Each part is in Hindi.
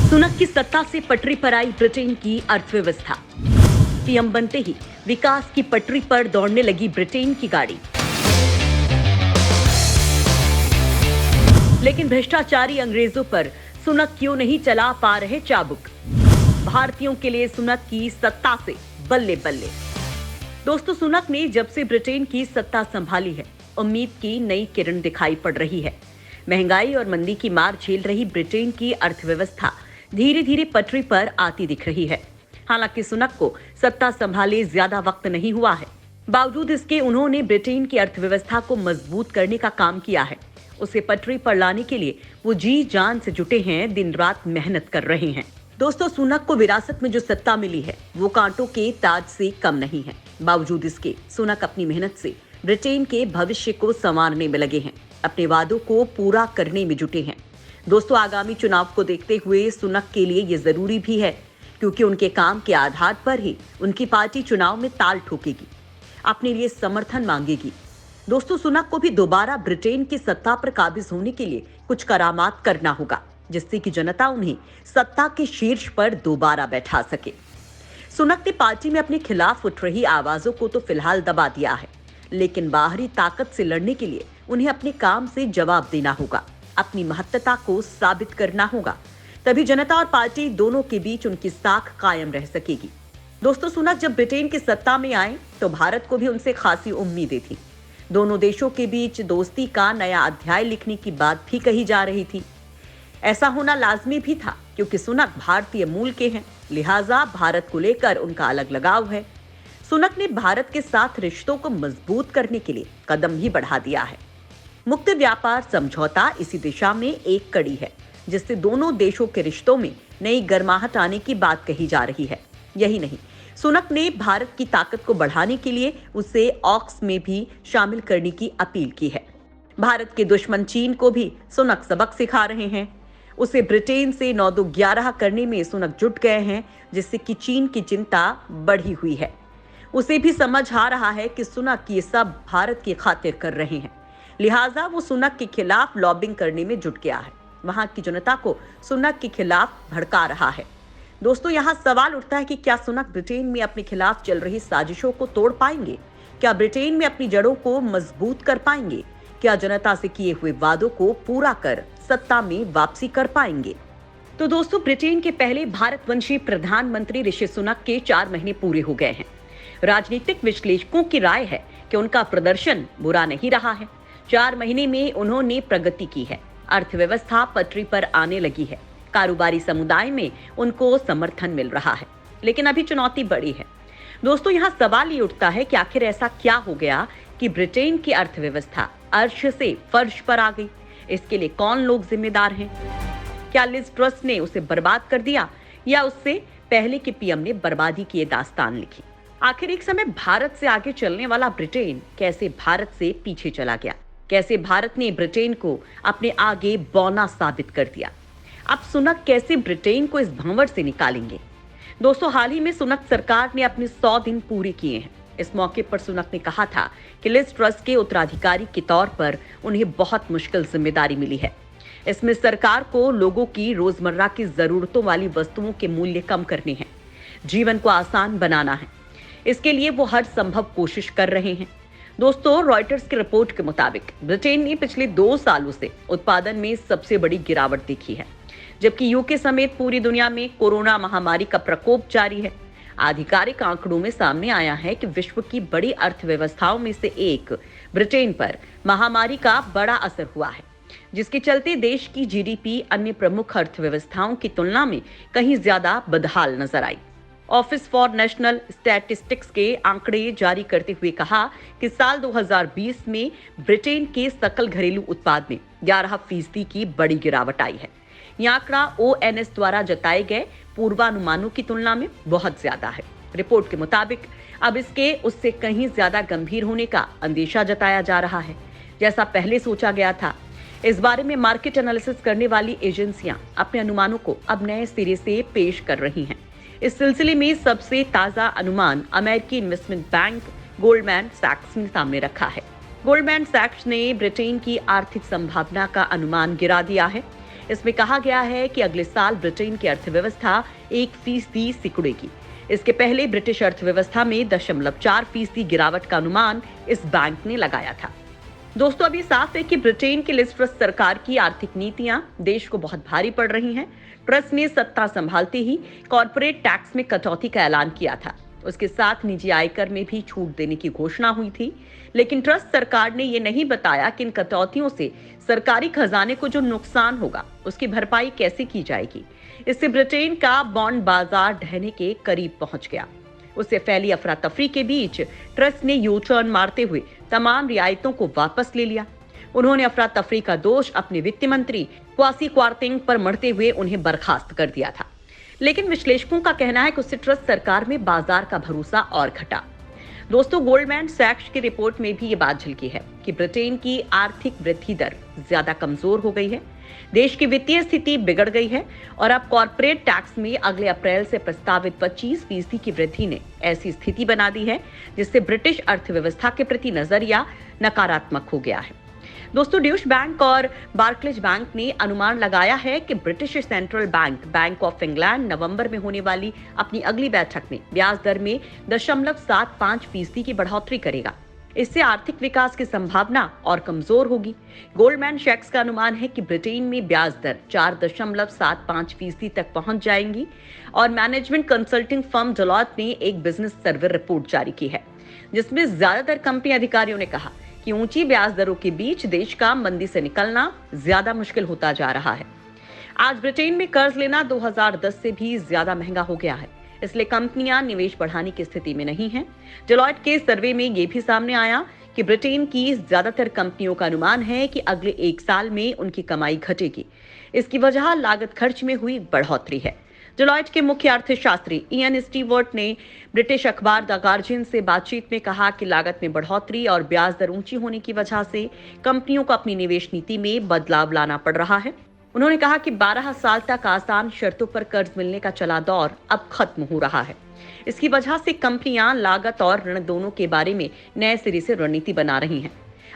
सुनक की सत्ता से पटरी पर आई ब्रिटेन की अर्थव्यवस्था। पीएम बनते ही विकास की पटरी पर दौड़ने लगी ब्रिटेन की गाड़ी। लेकिन भ्रष्टाचारी अंग्रेजों पर सुनक क्यों नहीं चला पा रहे चाबुक? भारतीयों के लिए सुनक की सत्ता से बल्ले बल्ले। दोस्तों, सुनक ने जब से ब्रिटेन की सत्ता संभाली है, उम्मीद की नई किरण दिखाई पड़ रही है। महंगाई और मंदी की मार झेल रही ब्रिटेन की अर्थव्यवस्था धीरे धीरे पटरी पर आती दिख रही है। हालांकि सुनक को सत्ता संभाले ज्यादा वक्त नहीं हुआ है। बावजूद इसके उन्होंने ब्रिटेन की अर्थव्यवस्था को मजबूत करने का काम किया है। उसे पटरी पर लाने के लिए वो जी जान से जुटे हैं, दिन रात मेहनत कर रहे हैं। दोस्तों, सुनक को विरासत में जो सत्ता मिली है वो कांटों के ताज से कम नहीं है। बावजूद इसके सुनक अपनी मेहनत से ब्रिटेन के भविष्य को संवारने में लगे हैं, अपने वादों को पूरा करने में जुटे हैं। दोस्तों, आगामी चुनाव को देखते हुए सुनक के लिए ये जरूरी भी है, क्योंकि उनके काम के आधार पर ही उनकी पार्टी चुनाव में ताल ठोकेगी, अपने लिए समर्थन मांगेगी। दोस्तों, सुनक को भी दोबारा ब्रिटेन की सत्ता पर काबिज होने के लिए कुछ करामात करना होगा, जिससे कि जनता उन्हें सत्ता के शीर्ष पर दोबारा बैठा सके। सुनक ने पार्टी में अपने खिलाफ उठ रही आवाजों को तो फिलहाल दबा दिया है, लेकिन बाहरी ताकत से लड़ने के लिए उन्हें अपने काम से जवाब देना होगा, अपनी महत्ता को साबित करना होगा। तभी जनता और पार्टी दोनों के बीच उनकी साख कायम रह सकेगी। दोस्तों, सुनक जब ब्रिटेन की सत्ता में आए तो भारत को भी उनसे खासी उम्मीदें थी। दोनों देशों के बीच दोस्ती का नया अध्याय लिखने की बात भी कही जा रही थी। ऐसा होना लाजमी भी था, क्योंकि सुनक भारतीय मूल के हैं, लिहाजा भारत को लेकर उनका अलग लगाव है। सुनक ने भारत के साथ रिश्तों को मजबूत करने के लिए कदम भी बढ़ा दिया है। मुक्त व्यापार समझौता इसी दिशा में एक कड़ी है, जिससे दोनों देशों के रिश्तों में नई गर्माहट आने की बात कही जा रही है। यही नहीं, सुनक ने भारत की ताकत को बढ़ाने के लिए उसे ऑक्स में भी शामिल करने की अपील की है। भारत के दुश्मन चीन को भी सुनक सबक सिखा रहे हैं। उसे ब्रिटेन से 9-2-11 करने में सुनक जुट गए हैं, जिससे कि चीन की चिंता बढ़ी हुई है। उसे भी समझ आ रहा है कि सुनक ये सब भारत की खातिर कर रहे हैं, लिहाजा वो सुनक के खिलाफ लॉबिंग करने में जुट गया है। वहां की जनता को सुनक के खिलाफ भड़का रहा है। दोस्तों, यहाँ सवाल उठता है कि क्या सुनक ब्रिटेन में अपने खिलाफ चल रही साजिशों को तोड़ पाएंगे? क्या ब्रिटेन में अपनी जड़ों को मजबूत कर पाएंगे? क्या जनता से किए हुए वादों को पूरा कर सत्ता में वापसी कर पाएंगे? तो दोस्तों, ब्रिटेन के पहले भारतवंशी प्रधानमंत्री ऋषि सुनक के 4 महीने पूरे हो गए हैं। राजनीतिक विश्लेषकों की राय है कि उनका प्रदर्शन बुरा नहीं रहा है। 4 महीने में उन्होंने प्रगति की है, अर्थव्यवस्था पटरी पर आने लगी है, कारोबारी समुदाय में उनको समर्थन मिल रहा है। लेकिन अभी चुनौती बड़ी है। दोस्तों, यहाँ सवाल ये उठता है कि आखिर ऐसा क्या हो गया कि ब्रिटेन की अर्थव्यवस्था अर्श से फर्श पर आ गई? इसके लिए कौन लोग जिम्मेदार हैं? क्या लिज ट्रस ने उसे बर्बाद कर दिया, या उससे पहले के पीएम ने बर्बादी की ये दास्तान लिखी? आखिर एक समय भारत से आगे चलने वाला ब्रिटेन कैसे भारत से पीछे चला गया? कैसे भारत ने ब्रिटेन को अपने आगे बौना साबित कर दिया? अब सुनक कैसे ब्रिटेन को इस भंवर से निकालेंगे? दोस्तों, हाल ही में सुनक सरकार ने अपने 100 दिन पूरे किए हैं। इस मौके पर सुनक ने कहा था कि लिज ट्रस के उत्तराधिकारी के तौर पर उन्हें बहुत मुश्किल जिम्मेदारी मिली है। इसमें सरकार को लोगों की रोजमर्रा की जरूरतों वाली वस्तुओं के मूल्य कम करने हैं, जीवन को आसान बनाना है। इसके लिए वो हर संभव कोशिश कर रहे हैं। दोस्तों, रॉयटर्स की रिपोर्ट के मुताबिक ब्रिटेन ने पिछले 2 सालों से उत्पादन में सबसे बड़ी गिरावट देखी है, जबकि यूके समेत पूरी दुनिया में कोरोना महामारी का प्रकोप जारी है। आधिकारिक आंकड़ों में सामने आया है कि विश्व की बड़ी अर्थव्यवस्थाओं में से एक ब्रिटेन पर महामारी का बड़ा असर हुआ है, जिसके चलते देश की जीडीपी अन्य प्रमुख अर्थव्यवस्थाओं की तुलना में कहीं ज्यादा बदहाल नजर आई। ऑफिस फॉर नेशनल स्टैटिस्टिक्स के आंकड़े जारी करते हुए कहा कि साल 2020 में ब्रिटेन के सकल घरेलू उत्पाद में 11% की बड़ी गिरावट आई है। यह आंकड़ा ओएनएस द्वारा जताए गए पूर्वानुमानों की तुलना में बहुत ज्यादा है। रिपोर्ट के मुताबिक अब इसके उससे कहीं ज्यादा गंभीर होने का अंदेशा जताया जा रहा है, जैसा पहले सोचा गया था। इस बारे में मार्केट एनालिसिस करने वाली एजेंसियां अपने अनुमानों को अब नए सिरे से पेश कर रही हैं। इस सिलसिले में सबसे ताजा अनुमान अमेरिकी इन्वेस्टमेंट बैंक गोल्डमैन सैक्स ने सामने रखा है। गोल्डमैन सैक्स ने ब्रिटेन की आर्थिक संभावना का अनुमान गिरा दिया है। इसमें कहा गया है कि अगले साल ब्रिटेन की अर्थव्यवस्था 1% सिकुड़ेगी। इसके पहले ब्रिटिश अर्थव्यवस्था में 0.4% गिरावट का अनुमान इस बैंक ने लगाया था। दोस्तों, अब ये साफ है कि ब्रिटेन की लिज ट्रस सरकार की आर्थिक नीतियां देश को बहुत भारी पड़ रही हैं। ट्रस ने सत्ता संभालते ही कॉर्पोरेट टैक्स में कटौती का ऐलान किया था। उसके साथ निजी आयकर में भी छूट देने की घोषणा हुई थी, लेकिन ट्रस्ट सरकार ने ये नहीं बताया कि इन कटौतियों से सरकारी खजाने को जो नुकसान होगा उसकी भरपाई कैसे की जाएगी। इससे ब्रिटेन का बॉन्ड बाजार ढहने के करीब पहुंच गया। उससे फैली अफरा तफरी के बीच ट्रस्ट ने यू टर्न मारते हुए तमाम रियायतों को वापस ले लिया। उन्होंने अफरा तफरी का दोष अपने वित्त मंत्री क्वासी क्वारतेंग पर मढ़ते हुए उन्हें बर्खास्त कर दिया था। लेकिन विश्लेषकों का कहना है कि उससे ट्रस्ट सरकार में बाजार का भरोसा और घटा। दोस्तों, गोल्डमैन सैक्स की रिपोर्ट में भी ये बात झलकी है कि ब्रिटेन की आर्थिक वृद्धि दर ज्यादा कमजोर हो गई है, देश की वित्तीय स्थिति बिगड़ गई है और अब कॉर्पोरेट टैक्स में अगले अप्रैल से प्रस्तावित 25% की वृद्धि ने ऐसी स्थिति बना दी है जिससे ब्रिटिश अर्थव्यवस्था के प्रति नजरिया नकारात्मक हो गया है। दोस्तों, ड्यूश बैंक और बार्कलेज बैंक ने अनुमान लगाया है कि British central bank of England नवंबर में होने वाली अपनी अगली बैठक में ब्याज दर में 0.75% की बढ़ोतरी करेगा। इससे आर्थिक विकास की संभावना और कमजोर होगी। गोल्डमैन सैक्स का अनुमान है कि ब्रिटेन में ब्याज दर 4.75% तक पहुंच जाएंगी और मैनेजमेंट कंसल्टिंग फर्म डेलॉयट ने एक बिजनेस सर्वे रिपोर्ट जारी की है, जिसमें ज्यादातर कंपनी अधिकारियों ने कहा कि ऊंची ब्याज दरों के बीच देश का मंदी से निकलना ज्यादा मुश्किल होता जा रहा है। आज ब्रिटेन में कर्ज लेना 2010 से भी ज्यादा महंगा हो गया है, इसलिए कंपनियां निवेश बढ़ाने की स्थिति में नहीं हैं। डेलॉयट के सर्वे में यह भी सामने आया कि ब्रिटेन की ज्यादातर कंपनियों का अनुमान है कि अगले 1 साल में उनकी कमाई घटेगी। इसकी वजह लागत खर्च में हुई बढ़ोतरी है। डेलॉयट के मुख्य अर्थशास्त्री इयन स्टीवर्ट ने ब्रिटिश अखबार द गार्जियन से बातचीत में कहा कि लागत में बढ़ोतरी और ब्याज दर ऊंची होने की वजह से कंपनियों को अपनी निवेश नीति में बदलाव लाना पड़ रहा है। उन्होंने कहा कि 12 साल तक आसान शर्तों पर कर्ज मिलने का चला दौर अब खत्म हो रहा है। इसकी वजह से कंपनियां लागत और ऋण दोनों के बारे में नए सिरे से रणनीति बना रही हैं।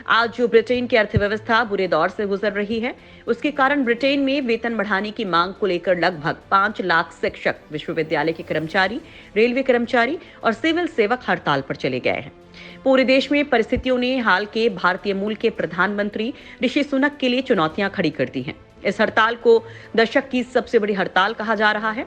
आज जो ब्रिटेन की अर्थव्यवस्था बुरे दौर से गुजर रही है, उसके कारण ब्रिटेन में वेतन बढ़ाने की मांग को लेकर लगभग 5 लाख शिक्षक, विश्वविद्यालय के कर्मचारी, रेलवे कर्मचारी और सिविल सेवक हड़ताल पर चले गए हैं। पूरे देश में परिस्थितियों ने हाल के भारतीय मूल के प्रधानमंत्री ऋषि सुनक के लिए चुनौतियां खड़ी कर दी हैं। इस हड़ताल को दशक की सबसे बड़ी हड़ताल कहा जा रहा है।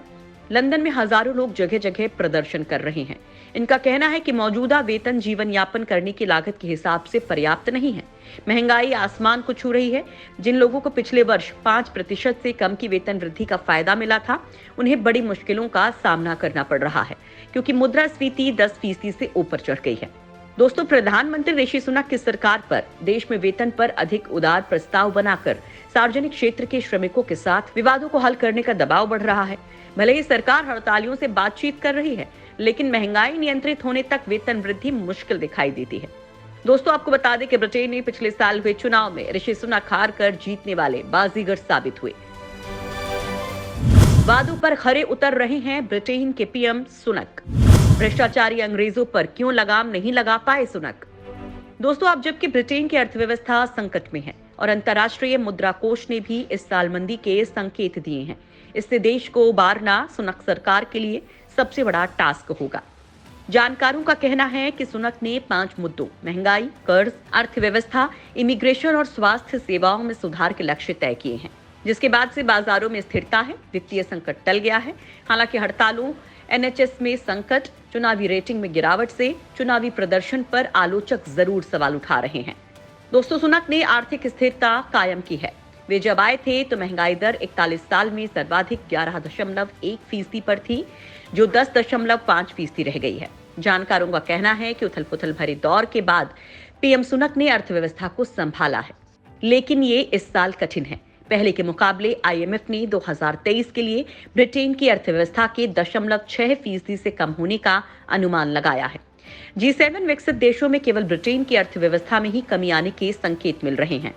लंदन में हजारों लोग जगह जगह प्रदर्शन कर रहे हैं। इनका कहना है कि मौजूदा वेतन जीवन यापन करने की लागत के हिसाब से पर्याप्त नहीं है। महंगाई आसमान को छू रही है। जिन लोगों को पिछले वर्ष 5% से कम की वेतन वृद्धि का फायदा मिला था, उन्हें बड़ी मुश्किलों का सामना करना पड़ रहा है, क्योंकि मुद्रास्फीति 10% से ऊपर चढ़ गई है। दोस्तों, प्रधानमंत्री ऋषि सुनक की सरकार पर देश में वेतन पर अधिक उदार प्रस्ताव बनाकर सार्वजनिक क्षेत्र के श्रमिकों के साथ विवादों को हल करने का दबाव बढ़ रहा है। भले ही सरकार हड़तालियों से बातचीत कर रही है, लेकिन महंगाई नियंत्रित होने तक वेतन वृद्धि मुश्किल दिखाई देती है। दोस्तों, आपको बता दें कि ब्रिटेन में पिछले साल हुए चुनाव में ऋषि सुनक हार कर जीतने वाले बाजीगर साबित हुए। वादों पर खरे उतर रहे हैं ब्रिटेन के पीएम सुनक। भ्रष्टाचारी अंग्रेजों पर क्यों लगाम नहीं लगा पाए सुनक। दोस्तों, अब जबकि ब्रिटेन की अर्थव्यवस्था संकट में है और अंतर्राष्ट्रीय मुद्रा कोष ने भी इस साल मंदी के संकेत दिए हैं, इससे देश को उबारना सुनक सरकार के लिए सबसे बड़ा टास्क होगा। जानकारों का कहना है कि सुनक ने 5 मुद्दों महंगाई, कर्ज, अर्थव्यवस्था, इमिग्रेशन और स्वास्थ्य सेवाओं में सुधार के लक्ष्य तय किए हैं, जिसके बाद से बाजारों में स्थिरता है, वित्तीय संकट टल गया है। हालांकि हड़तालों, एनएचएस में संकट, चुनावी रेटिंग में गिरावट से चुनावी प्रदर्शन पर आलोचक जरूर सवाल उठा रहे हैं। दोस्तों, सुनक ने आर्थिक स्थिरता कायम की है। वे जब आए थे तो महंगाई दर 41 साल में सर्वाधिक 11.1% पर थी, जो 10.5% रह गई है। जानकारों का कहना है कि उथल पुथल भरे दौर के बाद पीएम सुनक ने अर्थव्यवस्था को संभाला है, लेकिन ये इस साल कठिन है। पहले के मुकाबले आईएमएफ ने 2023 के लिए ब्रिटेन की अर्थव्यवस्था के 0.6% से कम होने का अनुमान लगाया है। G7 विकसित देशों में केवल ब्रिटेन की अर्थव्यवस्था में ही कमी आने के संकेत मिल रहे हैं।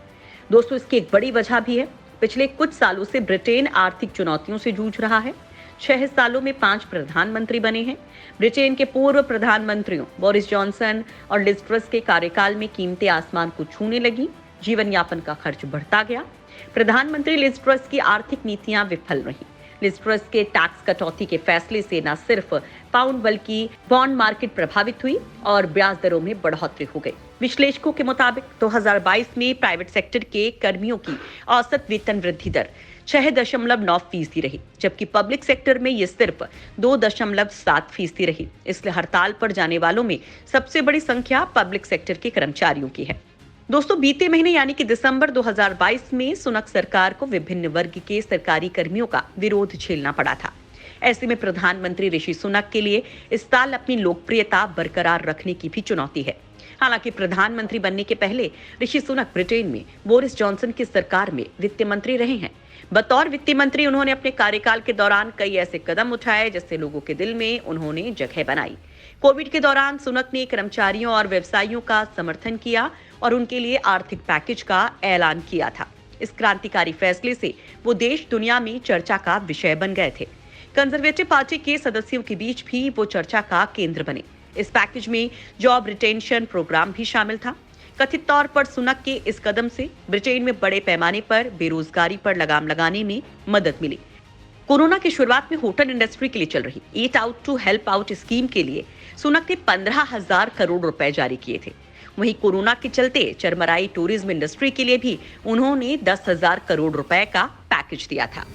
दोस्तों, इसकी एक बड़ी वजह भी है। पिछले कुछ सालों से ब्रिटेन आर्थिक चुनौतियों से जूझ रहा है। 6 सालों में 5 प्रधानमंत्री बने हैं। ब्रिटेन के पूर्व प्रधानमंत्रियों बोरिस जॉनसन और लिज ट्रस के कार्यकाल में कीमतें आसमान को छूने लगी, जीवन यापन का खर्च बढ़ता गया। प्रधानमंत्री लिज ट्रस की आर्थिक नीतियां विफल रही। लिज ट्रस के टैक्स कटौती के फैसले से न सिर्फ पाउंड बल्कि बॉन्ड मार्केट प्रभावित हुई और ब्याज दरों में बढ़ोतरी हो गई। विश्लेषकों के मुताबिक 2022 में प्राइवेट सेक्टर के कर्मियों की औसत वेतन वृद्धि दर 6.9% रही, जबकि पब्लिक सेक्टर में ये सिर्फ 2.7% रही। इसलिए हड़ताल पर जाने वालों में सबसे बड़ी संख्या पब्लिक सेक्टर के कर्मचारियों की है। दोस्तों, बीते महीने यानी कि दिसंबर 2022 में सुनक सरकार को विभिन्न वर्ग के सरकारी कर्मियों का विरोध झेलना पड़ा था। ऐसे में प्रधानमंत्री ऋषि सुनक के लिए इस साल अपनी लोकप्रियता बरकरार रखने की भी चुनौती है। हालांकि प्रधानमंत्री बनने के पहले ऋषि सुनक ब्रिटेन में बोरिस जॉनसन की सरकार में वित्त मंत्री रहे हैं। बतौर वित्त मंत्री उन्होंने अपने कार्यकाल के दौरान कई ऐसे कदम उठाए जिससे लोगों के दिल में उन्होंने जगह बनाई। कोविड के दौरान सुनक ने कर्मचारियों और व्यवसायियों का समर्थन किया और उनके लिए आर्थिक पैकेज का ऐलान किया था। इस क्रांतिकारी फैसले से वो देश दुनिया में चर्चा का विषय बन गए थे। कंजर्वेटिव पार्टी के सदस्यों के बीच भी वो चर्चा का केंद्र बने। इस पैकेज में जॉब रिटेंशन प्रोग्राम भी शामिल था। कथित तौर पर सुनक के इस कदम से ब्रिटेन में बड़े पैमाने पर बेरोजगारी पर लगाम लगाने में मदद मिली। कोरोना की शुरुआत में होटल इंडस्ट्री के लिए चल रही eat out to help out scheme के लिए सुनक ने 15,000 करोड़ रुपए जारी किए थे। वहीं कोरोना के चलते चरमराई टूरिज्म इंडस्ट्री के लिए भी उन्होंने 10,000 करोड़ रुपए का पैकेज दिया था।